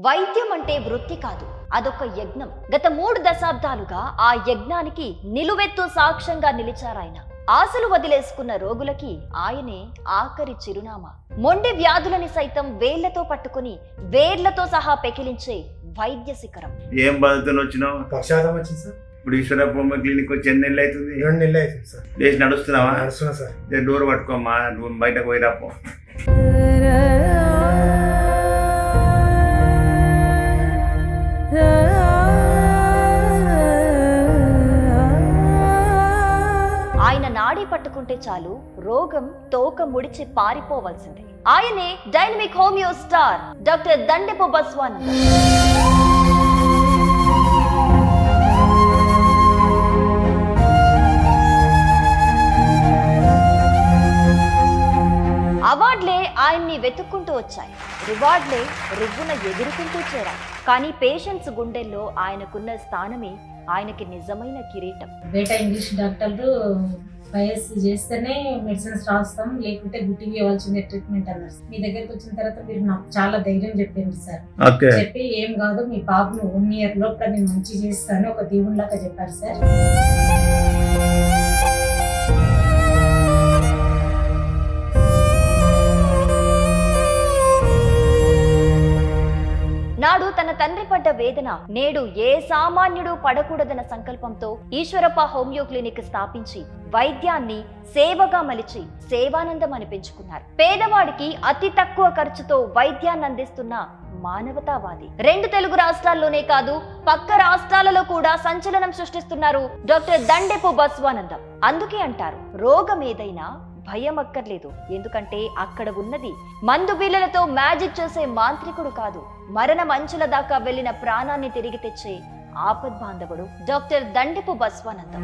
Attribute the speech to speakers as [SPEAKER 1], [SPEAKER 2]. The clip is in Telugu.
[SPEAKER 1] వైద్యం అంటే వృత్తి కాదు, అదొక యజ్ఞం. గత 3 దశాబ్దాలుగా ఆ యజ్ఞానికి నిలువెత్తు సాక్ష్యంగా నిలిచారాయన. ఆశలు వదిలేసుకున్న రోగులకి ఆయనే ఆఖరి చిరునామా. మొండి వ్యాధులని సైతం వేళ్లతో పట్టుకుని వేర్లతో సహా పెకిలించే వైద్య శిఖరం.
[SPEAKER 2] ఏం బాధతో వచ్చినావు?
[SPEAKER 3] పక్షాతం వచ్చింది సార్.
[SPEAKER 2] ఇప్పుడు ఈశ్వరప్ప క్లినిక్ వచ్చి ఎన్ని నెలలు అవుతుంది?
[SPEAKER 3] 2 నెలలు అవుతుంది సార్.
[SPEAKER 2] లేచి నడుస్తున్నావా?
[SPEAKER 3] నడుస్తున్నా సార్.
[SPEAKER 2] డోర్ పట్టుకోమ్మా, బయటకు పోయి రాపో.
[SPEAKER 1] ఆయన నాడి పట్టుకుంటే చాలు రోగం తోక ముడిచి పారిపోవలసిందే. ఆయనే dynamic homeo star doctor Dandepu Baswanandam. అవార్డులే ఆయన్ని వెతుక్కుంటూ వచ్చాయి, రివార్డులే రివ్వున ఎదుర్కొంటూ చేరాయి. కానీ పేషెంట్స్ గుండెల్లో ఆయనకున్న స్థానమే ఆయనకి నిజమైన కిరీటం.
[SPEAKER 4] బయట ఇంగ్లీష్ డాక్టర్లు బయోప్సీ చేస్తేనే మెడిసిన్స్ రాస్తాం, లేకుంటే గుట్టికి ఇవ్వాల్సిందే ట్రీట్మెంట్ అన్నారు. మీ దగ్గరికి వచ్చిన తర్వాత మీరు నాకు చాలా ధైర్యం చెప్పారు సార్. చెప్పి ఏం కాదు, మీ బాబును 1 year లోపల నేను మంచి చేస్తాను ఒక దేవుళ్ళగా చెప్పారు సార్.
[SPEAKER 1] నాడు తన తండ్రి పడ్డ వేదన నేడు ఏ సామాన్యుడు పడకూడదన్న సంకల్పంతో ఈశ్వరప్ప హోమియో క్లినిక్ స్థాపించి వైద్యాన్ని సేవగా మలిచి సేవానందం అని పెంచుకున్నారు. పేదవాడికి అతి తక్కువ ఖర్చుతో వైద్యాన్ని అందిస్తున్న మానవతావాది. 2 తెలుగు రాష్ట్రాల్లోనే కాదు, పక్క రాష్ట్రాలలో కూడా సంచలనం సృష్టిస్తున్నారు డాక్టర్ దండెపు బస్వానందం. అందుకే అంటారు, రోగం ఏదైనా భయం అక్కర్లేదు. ఎందుకంటే అక్కడ ఉన్నది మందు బిళ్ళలతో మ్యాజిక్ చేసే మాంత్రికుడు కాదు, మరణం అంచుల దాకా వెళ్లిన ప్రాణాన్ని తిరిగి తెచ్చే ఆపద్బాంధవుడు డాక్టర్ దండెపు బస్వానందం.